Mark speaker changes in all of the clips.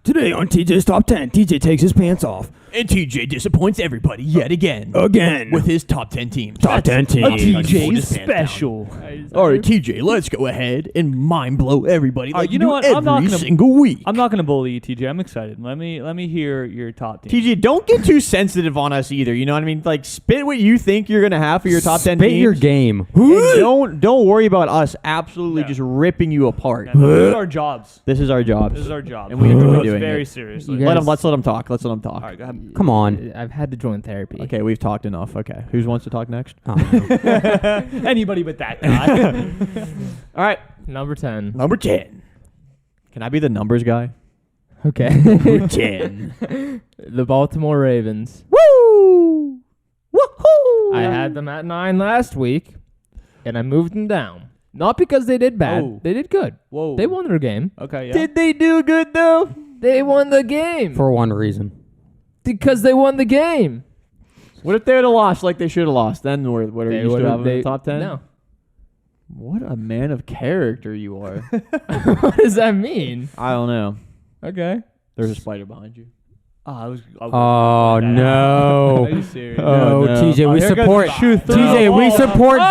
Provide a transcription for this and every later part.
Speaker 1: Today on TJ's Top 10, TJ takes his pants off.
Speaker 2: And TJ disappoints everybody yet again.
Speaker 1: Again.
Speaker 2: With his top 10 teams.
Speaker 1: Top 10 teams.
Speaker 2: A
Speaker 3: TJ's special.
Speaker 2: All right, TJ, let's go ahead and mind blow everybody like
Speaker 3: you know what?
Speaker 2: every single week.
Speaker 3: I'm not gonna bully you, TJ. I'm excited. Let me hear your top team.
Speaker 2: TJ, don't get too sensitive on us either. You know what I mean? Like, spit what you think you're gonna have for your top 10 teams.
Speaker 1: Spit your game.
Speaker 2: And don't worry about us absolutely just ripping you apart.
Speaker 3: Yeah, this is our jobs.
Speaker 2: This is our job.
Speaker 3: This is our job.
Speaker 2: And we enjoy doing
Speaker 3: very
Speaker 2: it.
Speaker 3: seriously.
Speaker 4: You guys-
Speaker 2: Let's let him talk. Let's let him talk.
Speaker 3: All right, go ahead.
Speaker 1: Come on.
Speaker 4: I've had to join therapy.
Speaker 2: Okay, we've talked enough. Okay, who wants to talk next?
Speaker 1: Oh.
Speaker 3: Anybody but that guy.
Speaker 2: All right,
Speaker 4: Number 10.
Speaker 2: number 10. Can I be the numbers guy?
Speaker 4: Okay.
Speaker 2: Number 10.
Speaker 4: The Baltimore Ravens.
Speaker 2: Woo! Woohoo!
Speaker 4: I had them at 9 last week, and I moved them down. Not because they did bad.
Speaker 3: Oh.
Speaker 4: They did good.
Speaker 3: Whoa.
Speaker 4: They won their game.
Speaker 3: Okay, yeah.
Speaker 2: Did they do good though?
Speaker 4: They won the game.
Speaker 1: For one reason.
Speaker 4: Because they won the game.
Speaker 2: What if they would have lost like they should have lost? Then what are
Speaker 4: They
Speaker 2: you still
Speaker 4: would've-
Speaker 2: having in
Speaker 4: they-
Speaker 2: the top 10?
Speaker 4: No.
Speaker 2: What a man of character you are.
Speaker 4: What does that mean?
Speaker 2: I don't know.
Speaker 4: Okay.
Speaker 2: There's a spider behind you.
Speaker 3: I was
Speaker 1: Oh, no.
Speaker 3: Are you serious?
Speaker 1: Oh,
Speaker 2: no.
Speaker 1: TJ, we
Speaker 3: here goes
Speaker 1: support.
Speaker 3: the shoot through.
Speaker 1: TJ, we support.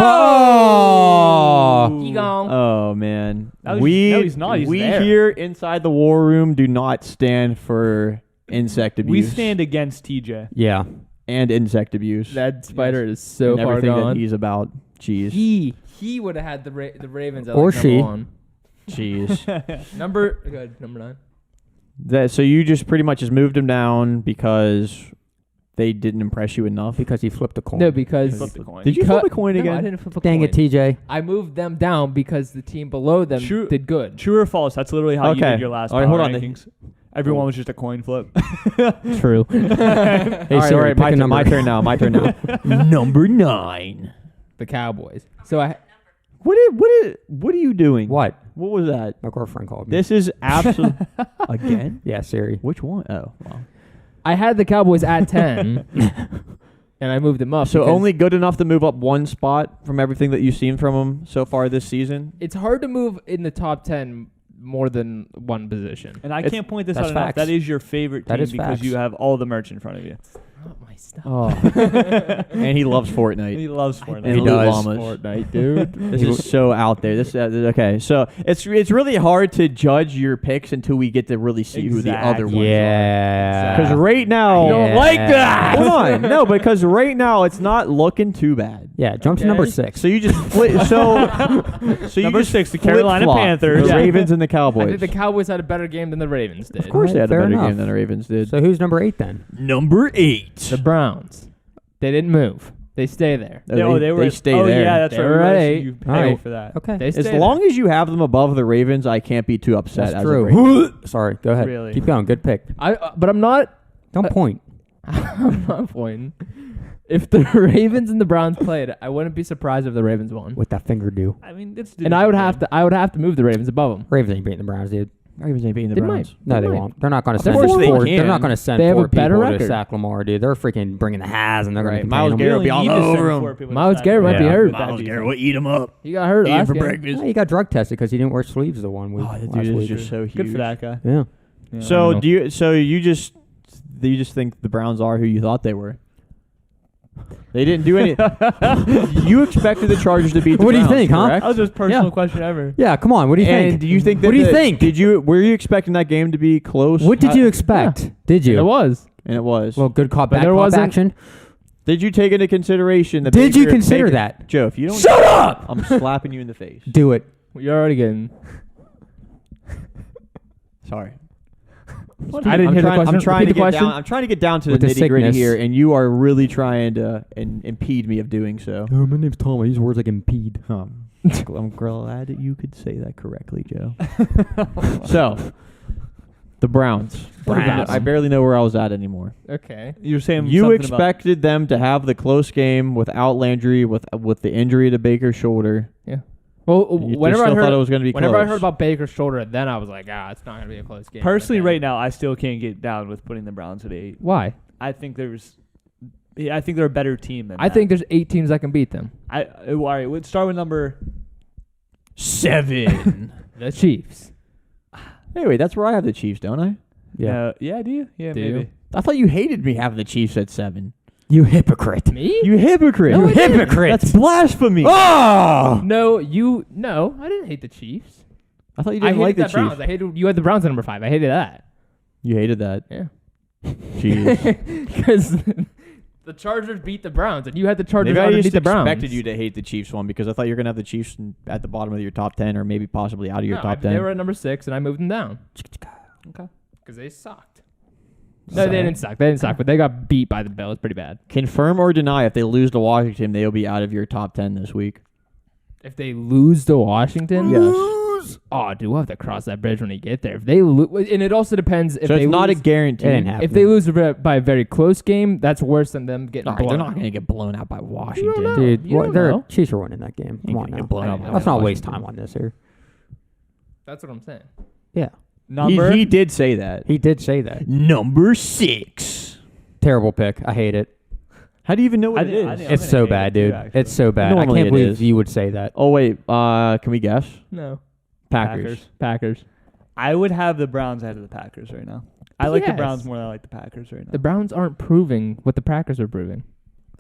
Speaker 1: Oh.
Speaker 4: He gone.
Speaker 2: Oh man,
Speaker 3: No, he's not. He's
Speaker 2: we
Speaker 3: there.
Speaker 2: here inside the war room do not stand for insect abuse.
Speaker 3: We stand against TJ.
Speaker 1: Yeah.
Speaker 2: and insect abuse.
Speaker 4: That spider is so
Speaker 2: and
Speaker 4: far
Speaker 2: everything
Speaker 4: gone.
Speaker 2: that he's about. Jeez.
Speaker 4: He would have had the Ravens at
Speaker 1: Or
Speaker 4: like number
Speaker 1: she.
Speaker 4: 1.
Speaker 2: Jeez.
Speaker 4: Number 9.
Speaker 2: So you just pretty much just moved him down because they didn't impress you enough.
Speaker 1: Because he flipped a coin.
Speaker 4: No, because
Speaker 3: Flip the coin.
Speaker 2: Did you flip a coin
Speaker 4: No,
Speaker 2: again?
Speaker 4: I didn't flip a
Speaker 1: Dang
Speaker 4: coin.
Speaker 1: it, TJ.
Speaker 4: I moved them down because the team below them
Speaker 3: True.
Speaker 4: did good.
Speaker 3: True or false? That's literally how you
Speaker 2: Okay.
Speaker 3: did your last
Speaker 2: All right,
Speaker 3: power
Speaker 2: hold on.
Speaker 3: rankings. Everyone was just a coin flip.
Speaker 4: True.
Speaker 1: Hey,
Speaker 2: all
Speaker 1: Siri,
Speaker 2: right,
Speaker 1: pick a number.
Speaker 2: my turn now. My turn now. Number 9.
Speaker 4: The Cowboys. So I
Speaker 2: What are you doing?
Speaker 1: What?
Speaker 2: What was that?
Speaker 1: My girlfriend called me.
Speaker 2: This is absolute again.
Speaker 1: Yeah, Siri.
Speaker 2: Which one? Oh, wow.
Speaker 4: I had the Cowboys at 10, and I moved them up.
Speaker 2: So
Speaker 4: because
Speaker 2: only good enough to move up one spot from everything that you've seen from them so far this season.
Speaker 4: it's hard to move in the top 10 more than one position.
Speaker 3: And I
Speaker 2: It's-
Speaker 3: can't point this
Speaker 1: that's
Speaker 3: out enough.
Speaker 1: facts.
Speaker 3: That is your favorite
Speaker 1: That
Speaker 3: team
Speaker 1: is
Speaker 3: because
Speaker 1: facts.
Speaker 3: you have all the merch in front of you.
Speaker 4: Not my stuff.
Speaker 2: Oh, and he loves Fortnite.
Speaker 3: He loves Fortnite.
Speaker 2: And
Speaker 1: He does.
Speaker 2: llamas.
Speaker 4: Fortnite, dude.
Speaker 2: This is so out there. This okay. So it's really hard to judge your picks until we get to really see who the other ones are.
Speaker 1: Yeah.
Speaker 2: Because right now,
Speaker 1: I don't like
Speaker 4: that.
Speaker 2: Hold on, no, because right now it's not looking too bad.
Speaker 1: Yeah, jump to
Speaker 4: Okay.
Speaker 1: number 6.
Speaker 2: So you just so you
Speaker 3: Number
Speaker 2: just
Speaker 3: 6, the Carolina
Speaker 2: flip-flop
Speaker 3: Panthers.
Speaker 2: the
Speaker 4: Yeah.
Speaker 2: Ravens and the
Speaker 4: I
Speaker 2: Cowboys.
Speaker 4: think the Cowboys had a better game than the Ravens did.
Speaker 2: Of course, they had a
Speaker 1: Fair
Speaker 2: better
Speaker 1: enough.
Speaker 2: game than the Ravens did.
Speaker 1: So who's number 8 then?
Speaker 2: Number 8.
Speaker 4: The Browns. They didn't move. They stay there.
Speaker 2: They stay
Speaker 3: oh,
Speaker 2: there.
Speaker 3: yeah, that's
Speaker 4: They
Speaker 3: right.
Speaker 4: were at
Speaker 3: So
Speaker 4: 8.
Speaker 3: You pay
Speaker 1: Alright.
Speaker 3: for that.
Speaker 1: Okay.
Speaker 4: They
Speaker 2: As
Speaker 4: stay
Speaker 2: long as you have them above the Ravens, I can't be too upset.
Speaker 1: That's
Speaker 2: as
Speaker 1: true.
Speaker 2: A Raven.
Speaker 1: Sorry, go ahead.
Speaker 3: Really?
Speaker 1: Keep going. Good pick.
Speaker 4: but I'm not.
Speaker 1: Don't point.
Speaker 4: I'm not pointing. If the Ravens and the Browns played, I wouldn't be surprised if the Ravens won.
Speaker 1: What that finger do?
Speaker 3: I mean, it's
Speaker 4: And I would have to move the Ravens above them.
Speaker 1: Ravens ain't beating the Browns, dude.
Speaker 2: Ravens ain't beating the
Speaker 4: They
Speaker 2: Browns.
Speaker 4: might.
Speaker 1: No, they
Speaker 4: might.
Speaker 1: won't. They're not going to
Speaker 2: Of
Speaker 1: send
Speaker 2: course they
Speaker 1: four.
Speaker 2: can.
Speaker 1: They're not going to send
Speaker 4: They have
Speaker 1: four
Speaker 4: a better
Speaker 1: people to
Speaker 4: record.
Speaker 1: sack Lamar, dude. They're freaking bringing the has and they're
Speaker 2: Right.
Speaker 1: going to
Speaker 2: Miles
Speaker 1: contain
Speaker 2: Garrett
Speaker 1: him.
Speaker 2: will be all over him.
Speaker 4: Miles Garrett might be
Speaker 1: Yeah.
Speaker 4: hurt.
Speaker 2: Miles Garrett will eat him up.
Speaker 4: He got hurt
Speaker 2: Eat him
Speaker 4: last
Speaker 2: for
Speaker 4: game.
Speaker 2: breakfast.
Speaker 1: Yeah, he got drug tested because he didn't wear sleeves the one week.
Speaker 2: Oh, that
Speaker 1: last
Speaker 2: dude is
Speaker 1: week.
Speaker 2: just so huge.
Speaker 3: Good for that guy.
Speaker 1: Yeah.
Speaker 3: Yeah.
Speaker 2: So
Speaker 4: I don't
Speaker 2: you just think the Browns are who you thought they were? They didn't do any. You expected the Chargers to beat the
Speaker 1: What do you
Speaker 2: Browns,
Speaker 1: think, huh?
Speaker 2: correct?
Speaker 3: That was the most personal
Speaker 1: Yeah.
Speaker 3: question ever.
Speaker 1: Yeah, come on. What do you
Speaker 2: And
Speaker 1: think?
Speaker 2: do you think that
Speaker 1: What do you think?
Speaker 2: Were you expecting that game to be close?
Speaker 1: What did you expect? Did
Speaker 4: It
Speaker 1: you?
Speaker 4: was.
Speaker 2: And it was.
Speaker 1: Well, good cop,
Speaker 4: But
Speaker 1: bad
Speaker 4: there
Speaker 1: cop
Speaker 4: wasn't-
Speaker 1: action.
Speaker 2: Did you take into consideration the
Speaker 1: Did you consider that?
Speaker 2: Joe, if you don't
Speaker 1: Shut up!
Speaker 2: I'm slapping you in the face.
Speaker 1: Do it.
Speaker 4: You're already getting.
Speaker 2: Sorry.
Speaker 4: I didn't hear the question.
Speaker 2: I'm trying
Speaker 4: Repeat
Speaker 2: to
Speaker 4: the
Speaker 2: get
Speaker 4: question.
Speaker 2: down. I'm trying to get down to
Speaker 1: With
Speaker 2: the
Speaker 1: the
Speaker 2: nitty gritty
Speaker 1: sickness.
Speaker 2: here, and you are really trying to impede me of doing so.
Speaker 1: Oh, my name's Tom. I use words like impede.
Speaker 2: I'm glad that you could say that correctly, Joe. So, the Browns.
Speaker 1: Browns.
Speaker 2: I barely know where I was at anymore.
Speaker 4: Okay.
Speaker 3: You were saying
Speaker 2: You
Speaker 3: something
Speaker 2: expected them to have the close game without Landry, with the injury to Baker's shoulder.
Speaker 4: Yeah. Well,
Speaker 2: You
Speaker 4: whenever
Speaker 2: still
Speaker 4: I heard
Speaker 2: thought it was going to be
Speaker 4: whenever
Speaker 2: close.
Speaker 4: I heard about Baker's shoulder, then I was like, it's not gonna be a close game.
Speaker 3: Personally,
Speaker 4: Okay.
Speaker 3: right now, I still can't get down with putting the Browns at 8.
Speaker 4: Why?
Speaker 3: I think they're a better team than
Speaker 4: I
Speaker 3: that.
Speaker 4: think there's 8 teams that can beat them.
Speaker 3: All right, let's start with number
Speaker 2: 7.
Speaker 4: The Chiefs.
Speaker 2: Hey, wait, that's where I have the Chiefs, don't I?
Speaker 1: Yeah.
Speaker 3: Yeah, do you? Yeah,
Speaker 4: Do
Speaker 3: maybe.
Speaker 4: you?
Speaker 2: I thought you hated me having the Chiefs at 7.
Speaker 1: You hypocrite.
Speaker 4: Me?
Speaker 2: You hypocrite.
Speaker 4: No,
Speaker 1: You
Speaker 4: I didn't.
Speaker 1: hypocrite.
Speaker 2: That's blasphemy.
Speaker 1: Oh!
Speaker 4: No, No, I didn't hate the Chiefs.
Speaker 2: I thought you
Speaker 4: I
Speaker 2: didn't
Speaker 4: hated
Speaker 2: like the
Speaker 4: that Browns.
Speaker 2: Chiefs.
Speaker 4: I hated you had the Browns at number 5. I hated that.
Speaker 2: You hated that.
Speaker 4: Yeah.
Speaker 2: Jeez.
Speaker 4: Because the Chargers beat the Browns, and you had the Chargers
Speaker 2: Maybe I
Speaker 4: on to
Speaker 2: just
Speaker 4: beat the Browns.
Speaker 2: expected you to hate the Chiefs one because I thought you were going to have the Chiefs at the bottom of your top 10 or maybe possibly out of your top 10.
Speaker 4: They were at number 6, and I moved them down.
Speaker 3: Okay.
Speaker 4: Because they sucked. No, they didn't suck. They didn't suck, but they got beat by the Bills pretty bad.
Speaker 2: Confirm or deny if they lose to Washington, they'll be out of your top 10 this week.
Speaker 4: If they lose to Washington,
Speaker 2: Yes.
Speaker 4: oh, dude, we'll have to cross that bridge when they get there. If they lose, and it also depends if
Speaker 2: So
Speaker 4: they
Speaker 2: it's not a
Speaker 4: lose,
Speaker 2: guarantee.
Speaker 1: It ain't happening.
Speaker 4: if they lose by a very close game, that's worse than them getting
Speaker 2: All right,
Speaker 4: blown.
Speaker 2: they're not going to get blown out by Washington.
Speaker 4: know.
Speaker 1: Dude,
Speaker 4: You don't
Speaker 1: their
Speaker 4: know.
Speaker 1: Chiefs are winning that game. Come
Speaker 2: Ain't
Speaker 1: on
Speaker 2: gonna
Speaker 1: now.
Speaker 2: get blown out by
Speaker 1: Let's not waste
Speaker 2: Washington.
Speaker 1: time on this here.
Speaker 4: That's what I'm saying.
Speaker 1: Yeah.
Speaker 3: Number.
Speaker 2: He did say that.
Speaker 1: He did say that.
Speaker 2: Number 6.
Speaker 1: Terrible pick. I hate it.
Speaker 2: How do you even know what it is?
Speaker 3: I'm
Speaker 1: It's
Speaker 3: gonna
Speaker 1: so
Speaker 3: hate
Speaker 1: bad,
Speaker 3: it too,
Speaker 1: dude.
Speaker 3: actually.
Speaker 1: It's so bad.
Speaker 2: Normally
Speaker 1: I can't
Speaker 2: it
Speaker 1: believe
Speaker 2: is.
Speaker 1: you would say that.
Speaker 2: Oh, wait. Can we guess?
Speaker 4: No.
Speaker 2: Packers.
Speaker 4: Packers.
Speaker 3: I would have the Browns ahead of the Packers right now. I like the
Speaker 4: Yes.
Speaker 3: Browns more than I like the Packers right now.
Speaker 4: The Browns aren't proving what the Packers are proving.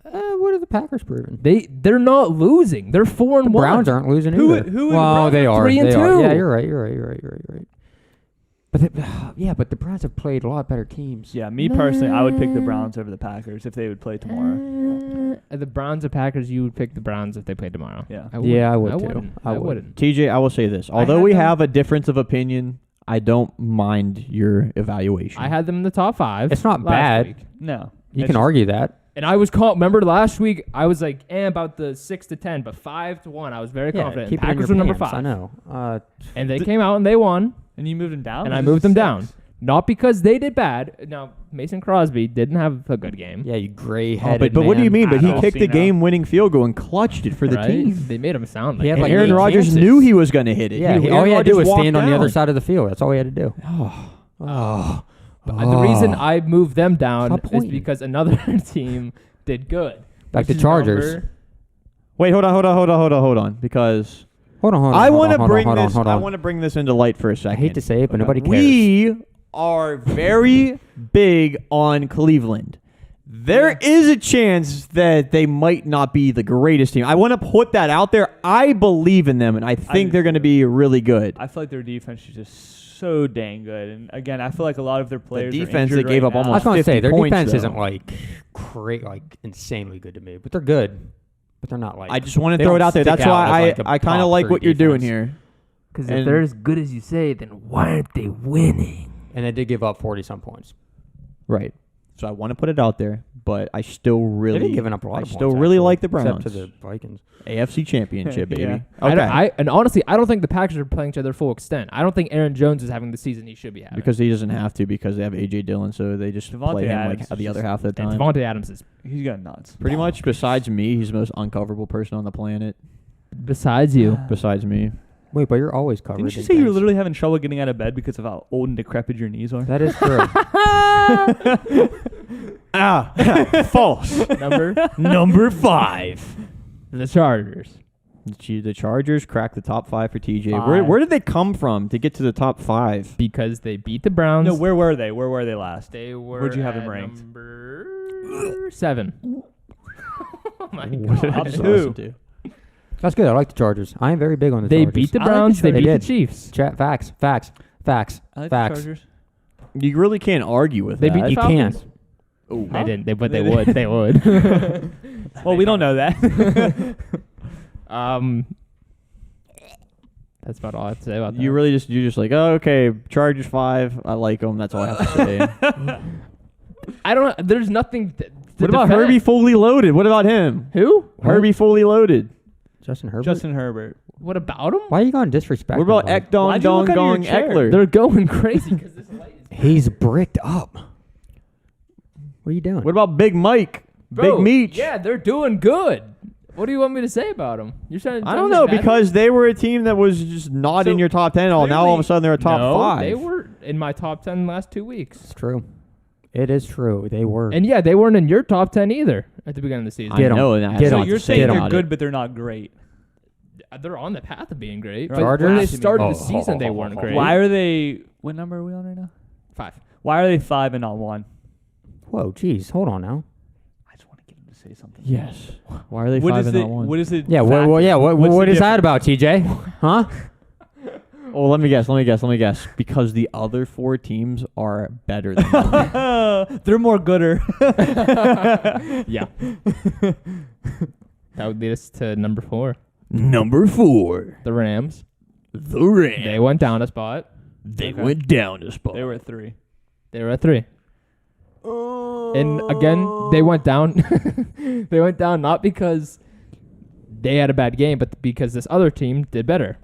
Speaker 1: What are the Packers proving?
Speaker 4: They're not losing. They're 4-1.
Speaker 1: The Browns aren't losing
Speaker 3: Who-
Speaker 1: either.
Speaker 3: who are the
Speaker 1: well,
Speaker 3: Browns?
Speaker 1: they are.
Speaker 4: 3 and
Speaker 1: They are.
Speaker 4: 2.
Speaker 1: Yeah, you're right. But but the Browns have played a lot better teams.
Speaker 3: Yeah, me personally, I would pick the Browns over the Packers if they would play tomorrow.
Speaker 4: The Browns or Packers, you would pick the Browns if they played tomorrow.
Speaker 3: Yeah.
Speaker 1: Yeah, I would too.
Speaker 4: Wouldn't.
Speaker 1: I
Speaker 4: I
Speaker 1: would.
Speaker 4: wouldn't.
Speaker 2: TJ, I will say this. Although
Speaker 4: had
Speaker 2: we
Speaker 4: them-
Speaker 2: have a difference of opinion, I don't mind your evaluation.
Speaker 4: I had them in the top 5.
Speaker 1: It's not
Speaker 4: last
Speaker 1: bad.
Speaker 4: week.
Speaker 3: No.
Speaker 1: You
Speaker 3: It's
Speaker 1: can
Speaker 3: just-
Speaker 1: argue that.
Speaker 4: And I was remember last week I was like about the 6 to 10, but 5 to 1. I was very confident.
Speaker 1: Keep it in
Speaker 4: Packers
Speaker 1: your
Speaker 4: were number
Speaker 1: pants,
Speaker 4: 5.
Speaker 1: I know.
Speaker 4: And they came out and they won,
Speaker 3: And you moved them down?
Speaker 4: and
Speaker 3: Or
Speaker 4: I
Speaker 3: just
Speaker 4: moved them
Speaker 3: 6?
Speaker 4: down. Not because they did bad. Now, Mason Crosby didn't have a good game.
Speaker 1: Yeah, you
Speaker 2: Oh,
Speaker 1: gray-headed
Speaker 2: but what do you
Speaker 1: man.
Speaker 2: mean? But he
Speaker 3: I'll
Speaker 2: kicked
Speaker 3: see
Speaker 2: the
Speaker 3: now.
Speaker 2: game-winning field goal and clutched it for the
Speaker 4: right?
Speaker 2: team.
Speaker 4: They made him sound like
Speaker 1: He had
Speaker 2: And
Speaker 1: like
Speaker 2: Aaron
Speaker 1: 8
Speaker 2: Rodgers
Speaker 1: chances.
Speaker 2: knew he was going to hit it.
Speaker 1: Yeah, all
Speaker 2: Aaron
Speaker 1: he had to do
Speaker 2: Rodgers
Speaker 1: was stand
Speaker 2: walked
Speaker 1: on the other
Speaker 2: down.
Speaker 1: side of the field. That's all he had to do.
Speaker 2: Oh.
Speaker 4: The reason I moved them down
Speaker 1: Stop
Speaker 4: is
Speaker 1: pointing.
Speaker 4: because another team did good.
Speaker 1: Like
Speaker 4: which
Speaker 1: the
Speaker 4: is
Speaker 1: Chargers.
Speaker 4: number-
Speaker 2: Wait, hold on. Because
Speaker 1: Hold on.
Speaker 2: I want to
Speaker 1: hold
Speaker 2: bring
Speaker 1: on,
Speaker 2: this.
Speaker 1: hold
Speaker 2: I
Speaker 1: on.
Speaker 2: want to bring this into light for a
Speaker 1: I
Speaker 2: second.
Speaker 1: hate to say it, but nobody cares.
Speaker 2: We are very big on Cleveland. There is a chance that they might not be the greatest team. I want to put that out there. I believe in them, and I think
Speaker 3: do
Speaker 2: they're going to
Speaker 3: too.
Speaker 2: be really good.
Speaker 3: I feel like their defense is just so dang good. And again, I feel like a lot of their players are
Speaker 2: defense,
Speaker 3: injured
Speaker 2: they gave
Speaker 3: right
Speaker 2: up
Speaker 3: now.
Speaker 1: I was
Speaker 2: almost
Speaker 1: going to say
Speaker 2: 50
Speaker 1: their
Speaker 2: points,
Speaker 1: defense
Speaker 2: though.
Speaker 1: isn't like great, like insanely good to me, but they're good. But they're not like.
Speaker 2: I just want to
Speaker 1: they
Speaker 2: throw it
Speaker 1: don't
Speaker 2: out there.
Speaker 1: stick
Speaker 2: That's why
Speaker 1: out as, like, a
Speaker 2: I kind of
Speaker 1: top
Speaker 2: like
Speaker 1: 3
Speaker 2: what you're doing
Speaker 1: defense.
Speaker 2: here.
Speaker 4: Because
Speaker 2: And-
Speaker 4: if they're as good as you say, then why aren't they winning?
Speaker 1: And they did give up 40-some points.
Speaker 2: Right. So I want to put it out there, but I still really,
Speaker 1: They've been giving up a lot
Speaker 2: I
Speaker 1: of
Speaker 2: still
Speaker 1: points,
Speaker 2: really
Speaker 1: actually,
Speaker 2: like the Browns.
Speaker 1: except to the Vikings.
Speaker 2: AFC Championship, baby.
Speaker 3: Yeah.
Speaker 2: Okay.
Speaker 4: And honestly, I don't think the Packers are playing to their full extent. I don't think Aaron Jones is having the season he should be having.
Speaker 2: Because he doesn't have to because they have A.J. Dillon, so they just
Speaker 3: Devontae
Speaker 2: play him
Speaker 3: Adams
Speaker 2: like
Speaker 3: is
Speaker 2: the other
Speaker 3: just-
Speaker 2: half of the
Speaker 4: and
Speaker 2: time.
Speaker 4: Devontae Adams is
Speaker 3: He's got nuts.
Speaker 2: Pretty much, besides me, he's the most uncoverable person on the planet.
Speaker 4: besides you.
Speaker 2: Besides me.
Speaker 1: Wait, but you're always covered.
Speaker 3: Didn't you
Speaker 1: in
Speaker 3: say you were
Speaker 1: things.
Speaker 3: literally having trouble getting out of bed because of how old and decrepit your knees are?
Speaker 1: That is true.
Speaker 2: False. Number 5.
Speaker 4: The Chargers.
Speaker 2: The Chargers cracked the top 5 for TJ.
Speaker 4: 5.
Speaker 2: Where did they come from to get to the top 5?
Speaker 4: Because they beat the Browns.
Speaker 3: No, where were they? Where were they last?
Speaker 4: They were
Speaker 3: Where'd you have them
Speaker 4: at
Speaker 3: ranked?
Speaker 4: Number 7. Oh my
Speaker 2: What did I
Speaker 4: god.
Speaker 2: just
Speaker 3: Who?
Speaker 2: listen to?
Speaker 1: That's good. I like the Chargers. I am very big on the
Speaker 4: They
Speaker 1: Chargers.
Speaker 4: beat the
Speaker 3: I like the
Speaker 4: Browns. They
Speaker 1: Chargers.
Speaker 4: beat
Speaker 1: They
Speaker 4: the
Speaker 1: did.
Speaker 4: Chiefs.
Speaker 1: Facts.
Speaker 3: I like the
Speaker 1: Facts.
Speaker 3: Chargers.
Speaker 2: You really can't argue with
Speaker 4: They
Speaker 2: that.
Speaker 4: beat the
Speaker 1: You
Speaker 4: Falcons.
Speaker 1: can't.
Speaker 2: Ooh.
Speaker 4: They didn't. But they
Speaker 3: They
Speaker 4: would.
Speaker 3: did.
Speaker 4: They would.
Speaker 3: Well, we don't know that.
Speaker 4: That's about all I have to say about that.
Speaker 2: You're just like, oh, okay, Chargers 5. I like them. That's all I have to say.
Speaker 4: I don't. There's nothing.
Speaker 2: What about Herbie Fully Loaded? What about him?
Speaker 4: Who?
Speaker 2: Herbie Fully Loaded.
Speaker 1: Justin Herbert.
Speaker 3: Justin Herbert.
Speaker 4: What about him?
Speaker 1: Why are you going disrespect?
Speaker 2: What about
Speaker 1: him,
Speaker 2: Ekdon
Speaker 3: Why'd you
Speaker 2: Dong
Speaker 3: look under your
Speaker 2: Gong
Speaker 3: chair?
Speaker 2: Eckler?
Speaker 4: They're going crazy because this light is.
Speaker 1: bud? He's bricked up. What are you doing?
Speaker 2: What about Big Mike?
Speaker 4: Bro,
Speaker 2: Big Meech?
Speaker 4: Yeah, they're doing good. What do you want me to say about them? You're trying to.
Speaker 2: I don't know, because they were a team that was just not
Speaker 4: So,
Speaker 2: in your top 10 at all. Now all of a sudden they're a top 5.
Speaker 4: They were in my top 10 last 2 weeks.
Speaker 1: It's true. It is true. They were.
Speaker 4: And yeah, they weren't in your top 10 either at the beginning of the season.
Speaker 2: I
Speaker 1: Get 'em.
Speaker 2: know, and I have
Speaker 1: Get
Speaker 3: So
Speaker 2: a lot
Speaker 1: 'em.
Speaker 3: you're
Speaker 2: to say
Speaker 3: saying
Speaker 1: Get 'em.
Speaker 3: they're
Speaker 2: about
Speaker 3: good,
Speaker 2: it.
Speaker 3: but they're not great.
Speaker 4: They're on the path of being great.
Speaker 3: Right.
Speaker 4: But when they
Speaker 1: Chargers?
Speaker 4: started
Speaker 1: Oh,
Speaker 4: the season, they weren't great.
Speaker 3: Why are they? What number are we on right now?
Speaker 4: 5.
Speaker 3: Why are they 5 and not 1?
Speaker 1: Whoa, geez, hold on now.
Speaker 3: I just want to get him to say something.
Speaker 2: Yes. Why are they
Speaker 3: What
Speaker 2: 5
Speaker 3: is
Speaker 2: and
Speaker 3: it?
Speaker 2: not 1?
Speaker 3: What is it?
Speaker 1: Yeah, what is that about, TJ? Huh?
Speaker 2: Oh, let me guess. Because the other 4 teams are better than them.
Speaker 3: They're more gooder.
Speaker 4: Yeah. That would lead us to number 4.
Speaker 2: Number 4.
Speaker 4: The Rams.
Speaker 2: The Rams.
Speaker 4: They went down a spot.
Speaker 2: They
Speaker 3: Okay.
Speaker 2: went down a spot.
Speaker 3: They were at 3.
Speaker 4: They were at 3. And again, they went down. They went down not because they had a bad game, but because this other team did better,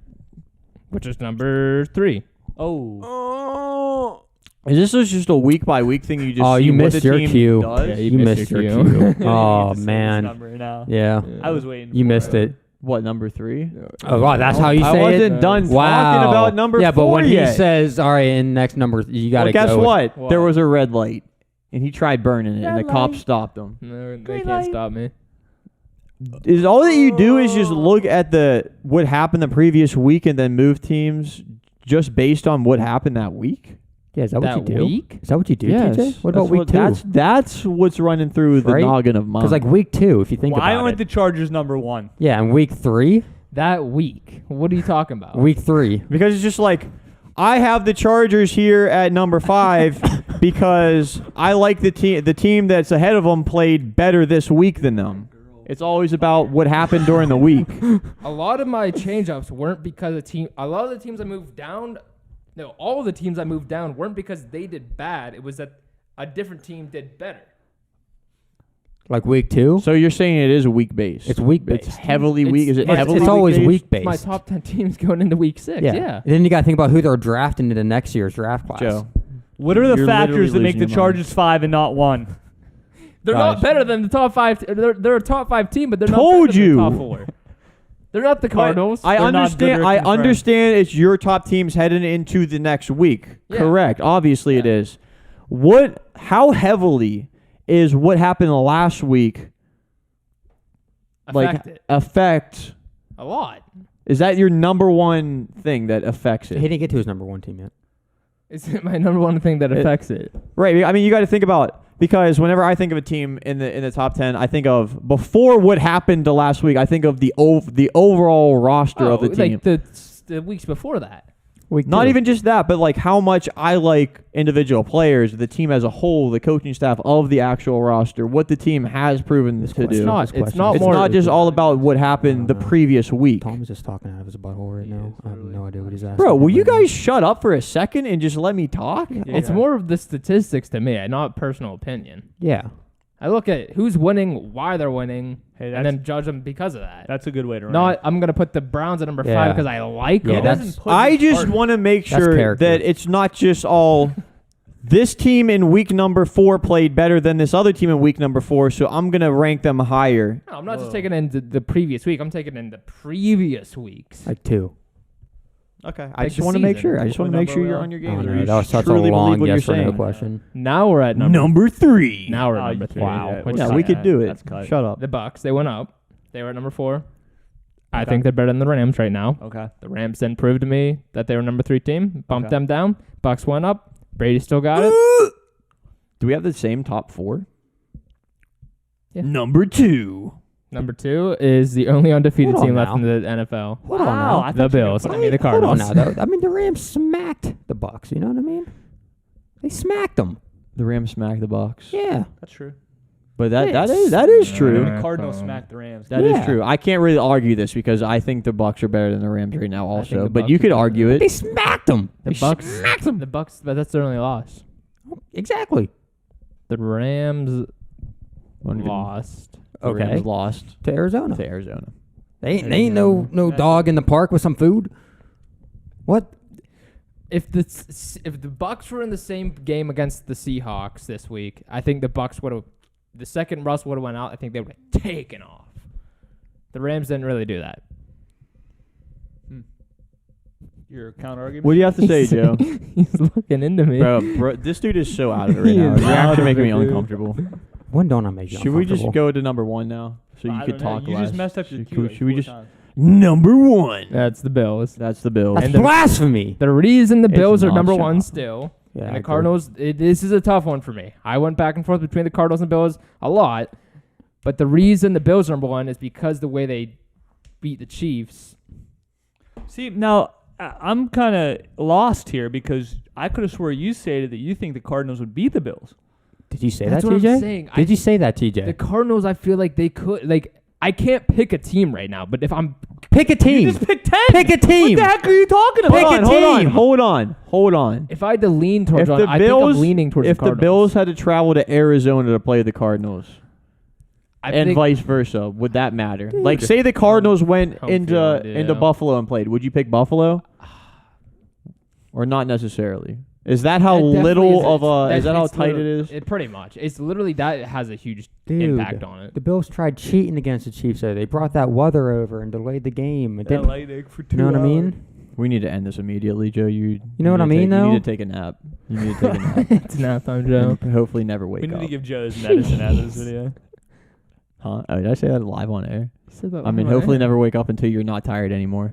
Speaker 4: which is number 3.
Speaker 3: Oh.
Speaker 2: Is this just a week by week thing? You just
Speaker 1: Oh,
Speaker 2: see
Speaker 1: you
Speaker 2: what
Speaker 1: missed
Speaker 2: the
Speaker 1: your
Speaker 2: team
Speaker 1: cue.
Speaker 2: does?
Speaker 4: Yeah,
Speaker 1: You missed your
Speaker 4: cue.
Speaker 1: cue.
Speaker 3: You
Speaker 1: Oh,
Speaker 3: need to say this
Speaker 1: man.
Speaker 3: number now.
Speaker 1: Yeah.
Speaker 3: I was waiting.
Speaker 1: You
Speaker 3: for
Speaker 1: missed it.
Speaker 2: What, number 3?
Speaker 1: Oh, wow, that's how you
Speaker 2: I
Speaker 1: say it?
Speaker 2: wasn't done
Speaker 1: Wow.
Speaker 2: talking about number 4
Speaker 1: Yeah, but when
Speaker 2: yet.
Speaker 1: he says, all right, in next number, you got to
Speaker 2: Well, guess
Speaker 1: go with-
Speaker 2: what?
Speaker 4: What?
Speaker 2: There was a red light, and he tried burning it, and the
Speaker 3: Red
Speaker 2: cops
Speaker 3: light.
Speaker 2: stopped him.
Speaker 4: No, they
Speaker 3: Green
Speaker 4: can't
Speaker 3: light.
Speaker 4: stop me.
Speaker 2: Is all that you do is just look at what happened the previous week and then move teams just based on what happened that week?
Speaker 1: Yeah, is that what you
Speaker 4: That
Speaker 1: do?
Speaker 4: week?
Speaker 1: Is that what you do,
Speaker 2: Yes.
Speaker 1: TJ? What about week 2?
Speaker 2: That's what's running through the
Speaker 1: Right?
Speaker 2: noggin of mine.
Speaker 1: Because like week 2, if you think
Speaker 3: Why
Speaker 1: about
Speaker 3: aren't
Speaker 1: it.
Speaker 3: the Chargers number 1?
Speaker 1: Yeah, and week 3?
Speaker 4: That week. What are you talking about?
Speaker 1: Week 3.
Speaker 2: Because it's just like, I have the Chargers here at number 5 because I like the team that's ahead of them played better this week than them. It's always about what happened during the week.
Speaker 4: A lot of my change-ups weren't because of team. A lot of the teams I moved down. No, all of the teams I moved down weren't because they did bad. It was that a different team did better.
Speaker 1: Like week 2?
Speaker 2: So you're saying it is week based?
Speaker 1: It's week based.
Speaker 2: It's heavily week. Is it
Speaker 4: it's-
Speaker 2: heavily
Speaker 1: It's always
Speaker 2: week
Speaker 1: week
Speaker 4: It's
Speaker 1: based.
Speaker 4: my top 10 teams going into week 6. Yeah.
Speaker 1: And then you got to think about who they're drafting into next year's draft class.
Speaker 2: Joe?
Speaker 3: What are the
Speaker 2: You're
Speaker 3: factors
Speaker 2: literally
Speaker 3: that make
Speaker 2: losing
Speaker 3: the
Speaker 2: your
Speaker 3: Chargers 5 and not 1?
Speaker 4: They're
Speaker 2: Guys.
Speaker 4: not better than the top 5. They're a top 5 team, but they're
Speaker 2: Told
Speaker 4: not better
Speaker 2: you.
Speaker 4: than the top 4. They're not the Cardinals.
Speaker 2: I
Speaker 3: They're not
Speaker 2: understand.
Speaker 3: good or
Speaker 2: I
Speaker 3: confirmed.
Speaker 2: understand. It's your top teams heading into the next week.
Speaker 4: Yeah.
Speaker 2: Correct. Obviously, it
Speaker 4: Yeah.
Speaker 2: is. How heavily is what happened last week
Speaker 4: Affected.
Speaker 2: affect?
Speaker 4: A lot.
Speaker 2: Is that your number one thing that affects
Speaker 1: He
Speaker 2: it?
Speaker 1: didn't get to his number 1 team yet.
Speaker 4: It's my number one thing that
Speaker 2: It-
Speaker 4: affects it.
Speaker 2: Right. I mean, you got to think about, because whenever I think of a team in the top 10, I think of before what happened to last week. I think of the overall roster of the team.
Speaker 4: Like the weeks before that.
Speaker 1: Week
Speaker 2: Not
Speaker 1: 2.
Speaker 2: even just that, but like how much I like individual players, the team as a whole, the coaching staff of the actual roster, what the team has proven to
Speaker 1: question.
Speaker 2: do.
Speaker 4: It's not.
Speaker 1: This question
Speaker 4: It's
Speaker 1: is-
Speaker 2: It's
Speaker 4: more.
Speaker 2: not just all about what happened the previous week.
Speaker 1: Tom is just talking out of his butthole right now. I have no idea what he's asking.
Speaker 2: Bro, will you
Speaker 1: right now.
Speaker 2: guys shut up for a second and just let me talk?
Speaker 4: It's more of the statistics to me, not personal opinion.
Speaker 1: Yeah.
Speaker 4: I look at who's winning, why they're winning,
Speaker 3: Hey,
Speaker 4: and then judge them because of that.
Speaker 3: That's a good way to run.
Speaker 4: Not I'm gonna put the Browns at number 5
Speaker 1: Yeah.
Speaker 4: because I like
Speaker 1: Yeah,
Speaker 4: them.
Speaker 1: that's-
Speaker 2: I just want to make
Speaker 1: That's
Speaker 2: sure
Speaker 1: character.
Speaker 2: that it's not just all this team in week number 4 played better than this other team in week number 4, so I'm going to rank them higher.
Speaker 4: No, I'm not just
Speaker 3: Whoa.
Speaker 4: taking in the previous week. I'm taking in the previous weeks.
Speaker 1: Like 2.
Speaker 2: Okay. I
Speaker 4: Like
Speaker 2: just
Speaker 4: the
Speaker 2: want to make
Speaker 4: season.
Speaker 2: sure. I just
Speaker 3: What
Speaker 2: want to make
Speaker 3: number
Speaker 2: sure
Speaker 3: are we
Speaker 2: you're
Speaker 3: on?
Speaker 2: on your
Speaker 1: I
Speaker 2: game.
Speaker 1: don't
Speaker 2: or
Speaker 1: know.
Speaker 2: you
Speaker 1: That was such a
Speaker 2: truly believe
Speaker 1: long
Speaker 2: what you're
Speaker 1: yes or no
Speaker 2: saying.
Speaker 1: question.
Speaker 4: Now we're at
Speaker 2: Number 3.
Speaker 4: Now we're at number 3.
Speaker 3: Wow.
Speaker 4: which
Speaker 2: Yeah,
Speaker 4: is
Speaker 2: we
Speaker 3: cut.
Speaker 2: could do it.
Speaker 3: That's cut.
Speaker 2: Shut up.
Speaker 4: the Bucks. They went up. They were at number 4. I
Speaker 3: Okay.
Speaker 4: think they're better than the Rams right now.
Speaker 3: Okay.
Speaker 4: The Rams didn't prove to me that they were number 3 team. Bumped
Speaker 3: Okay.
Speaker 4: them down. Bucks went up. Brady still got it.
Speaker 2: Do we have the same top 4?
Speaker 4: Yeah.
Speaker 2: Number 2.
Speaker 4: Number 2 is the only undefeated
Speaker 1: Hold on
Speaker 4: team left
Speaker 1: now.
Speaker 4: in the NFL.
Speaker 1: Hold on
Speaker 3: Wow,
Speaker 1: now.
Speaker 3: I
Speaker 4: The
Speaker 3: thought you were
Speaker 4: Bills.
Speaker 3: gonna
Speaker 4: I
Speaker 3: put
Speaker 4: mean the
Speaker 1: Hold on
Speaker 4: Cardinals.
Speaker 1: now, though. I mean, the Rams smacked the Bucks. You know what I mean? They smacked them.
Speaker 2: The Rams smacked the Bucks.
Speaker 1: Yeah.
Speaker 3: That's true.
Speaker 2: But that
Speaker 1: Yes.
Speaker 2: is true.
Speaker 4: Yeah.
Speaker 3: The Cardinals smacked the Rams.
Speaker 2: That is
Speaker 1: Yeah.
Speaker 2: true. I can't really argue this because I think the Bucks are better than the Rams right now
Speaker 4: I think
Speaker 2: also.
Speaker 4: the
Speaker 2: But
Speaker 4: Bucks
Speaker 2: you
Speaker 4: are
Speaker 2: could
Speaker 4: better.
Speaker 2: argue
Speaker 1: They
Speaker 2: it.
Speaker 1: smacked them.
Speaker 4: The Bucks, but that's their only loss.
Speaker 1: Exactly.
Speaker 4: The Rams lost.
Speaker 2: The
Speaker 1: Okay.
Speaker 2: Rams lost
Speaker 1: To Arizona.
Speaker 2: to Arizona.
Speaker 1: They ain't no dog in the park with some food. What?
Speaker 4: If the Bucks were in the same game against the Seahawks this week, I think the Bucks would have. The second Russ would have went out, I think they would have taken off. The Rams didn't really do that.
Speaker 3: Your counter argument.
Speaker 2: What do you have to say, Joe?
Speaker 4: He's looking into me.
Speaker 2: bro, this dude is so out of it right
Speaker 4: He
Speaker 2: now.
Speaker 4: is
Speaker 2: You're
Speaker 4: out
Speaker 2: actually
Speaker 4: of
Speaker 2: making
Speaker 4: it,
Speaker 2: me
Speaker 4: dude.
Speaker 2: uncomfortable.
Speaker 1: When don't I make you
Speaker 2: Should we just
Speaker 1: uncomfortable?
Speaker 2: go to number 1 now, so you
Speaker 3: I
Speaker 2: could
Speaker 3: don't know.
Speaker 2: talk
Speaker 3: You
Speaker 2: less?
Speaker 3: just messed up your
Speaker 2: Should
Speaker 3: cue.
Speaker 2: we- should we just
Speaker 3: times.
Speaker 2: number 1?
Speaker 4: That's the Bills.
Speaker 2: That's the Bills.
Speaker 1: That's
Speaker 4: And the-
Speaker 1: blasphemy.
Speaker 4: The reason the
Speaker 2: It's
Speaker 4: Bills are
Speaker 2: not,
Speaker 4: number
Speaker 2: shut
Speaker 4: 1
Speaker 2: up.
Speaker 4: still
Speaker 1: Yeah,
Speaker 4: And
Speaker 1: I
Speaker 4: the
Speaker 1: agree.
Speaker 4: Cardinals, this is a tough one for me. I went back and forth between the Cardinals and Bills a lot, but the reason the Bills are number one is because the way they beat the Chiefs.
Speaker 3: See, now I'm kind of lost here because I could have swore you stated that you think the Cardinals would beat the Bills.
Speaker 1: Did you say
Speaker 4: That's
Speaker 1: that,
Speaker 4: what
Speaker 1: TJ?
Speaker 4: I'm saying.
Speaker 1: Did you say that, TJ?
Speaker 4: The Cardinals, I feel like they could, like, I can't pick a team right now, but if I'm
Speaker 1: Pick a team.
Speaker 3: You just picked 10.
Speaker 1: Pick a team.
Speaker 3: What the heck are you talking about?
Speaker 1: Pick a
Speaker 2: Hold
Speaker 1: team.
Speaker 2: Hold on.
Speaker 4: if I had to lean towards
Speaker 2: If
Speaker 4: one,
Speaker 2: the
Speaker 4: I think
Speaker 2: Bills,
Speaker 4: I'm leaning towards
Speaker 2: if
Speaker 4: the
Speaker 2: the
Speaker 4: Cardinals.
Speaker 2: Bills had to travel to Arizona to play the Cardinals,
Speaker 4: I
Speaker 2: and
Speaker 4: think,
Speaker 2: vice versa, would that matter? Like, say the Cardinals went
Speaker 4: home
Speaker 2: into
Speaker 4: field, yeah.
Speaker 2: into Buffalo and played. Would you pick Buffalo? Or not necessarily? Is that how
Speaker 4: It definitely
Speaker 2: little of a?
Speaker 4: That's-
Speaker 2: Is that how
Speaker 4: it's
Speaker 2: tight it
Speaker 4: literally-
Speaker 2: is?
Speaker 4: It pretty much. It's literally that has a huge
Speaker 1: Dude,
Speaker 4: impact on it.
Speaker 1: The Bills tried cheating against the Chiefs. Though. They brought that weather over and delayed the game. It didn't,
Speaker 3: For
Speaker 1: you know what I mean?
Speaker 2: We need to end this immediately, Joe. You
Speaker 1: know what I mean,
Speaker 2: You
Speaker 1: though?
Speaker 2: need to take a nap. You need to take a nap.
Speaker 4: It's nap time, Joe.
Speaker 2: And hopefully never wake
Speaker 3: We need
Speaker 2: up.
Speaker 3: to give Joe his medicine out of this video.
Speaker 2: Huh? Oh, did I say that live on air?
Speaker 4: Oh,
Speaker 2: I mean, hopefully never wake up until you're not tired anymore.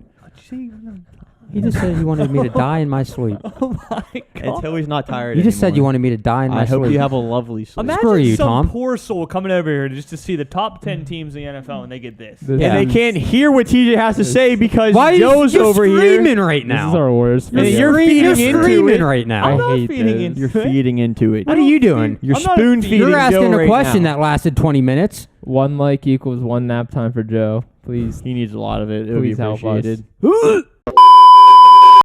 Speaker 1: He just said you wanted me to die in my sleep.
Speaker 3: Oh my god.
Speaker 2: Until he's not tired
Speaker 1: You just said you
Speaker 2: anymore.
Speaker 1: wanted me to die in my
Speaker 2: I
Speaker 1: sleep.
Speaker 2: hope you have a lovely sleep.
Speaker 3: Imagine
Speaker 1: Screw you,
Speaker 3: some
Speaker 1: Tom.
Speaker 3: poor soul coming over here just to see the top 10 teams in the NFL and they get this.
Speaker 4: This,
Speaker 1: Yeah.
Speaker 2: And they can't hear what TJ has to say because
Speaker 1: Why
Speaker 2: Joe's
Speaker 1: you're
Speaker 2: over
Speaker 1: screaming
Speaker 2: here.
Speaker 1: right
Speaker 4: this
Speaker 1: now?
Speaker 4: is our worst.
Speaker 2: And
Speaker 4: video.
Speaker 2: you're feeding
Speaker 1: You're
Speaker 2: into
Speaker 1: screaming
Speaker 2: it.
Speaker 1: right now.
Speaker 3: I'm
Speaker 4: I
Speaker 3: not
Speaker 4: hate
Speaker 3: feeding
Speaker 4: this.
Speaker 3: into
Speaker 2: You're
Speaker 3: it.
Speaker 2: feeding into it.
Speaker 1: What are you doing?
Speaker 2: You're
Speaker 3: I'm not
Speaker 2: spoon
Speaker 3: feeding.
Speaker 2: feeding.
Speaker 1: You're asking
Speaker 2: Joe
Speaker 1: a
Speaker 2: right
Speaker 1: question
Speaker 2: now.
Speaker 1: that lasted 20 minutes.
Speaker 4: 1 like equals 1 nap time for Joe. Please.
Speaker 2: He needs a lot of it. It would be
Speaker 4: Please help us.
Speaker 2: appreciated.